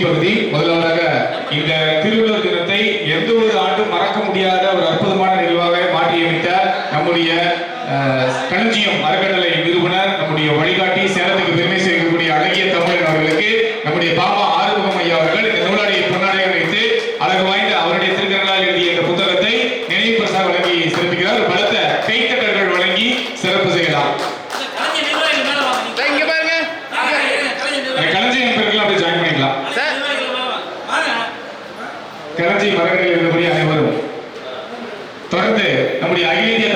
பகுதி முதலாவதாக இந்த திருவள்ளுவர் தினத்தை எந்த ஒரு ஆண்டும் மறக்க முடியாத ஒரு அற்புதமான நிகழ்வாக மாற்றியமைத்த நம்முடைய களஞ்சியம் அறக்கட்டளை நிறுவனர் நம்முடைய வழிகாட்டி சேலத்துக்கு பெருமை சேர்க்கக்கூடிய அழகிய தமிழன் அவர்களுக்கு நம்முடைய பாபா ஆறுமுகம் ஐயா அவர்கள் இந்த நூலாடையை பொன்னாடையாக வைத்து அழகு வாய்ந்த அவருடைய திருக்கரங்களால் எழுதிய இந்த புத்தகத்தை நினைவு பரிசாக வழங்கி சிறப்பிக்கிறார். பலத்த கைத்தட்டல்கள் வழங்கி சிறப்பு செய்யலாம். களஞ்சியம் பேருக்குலாம் அப்படியே ஜாயின் பண்ணிக்கலாம். களஞ்சியம் மரங்களில் இருக்கக்கூடிய அனைவரும் தொடர்ந்து நம்முடைய அகில இந்திய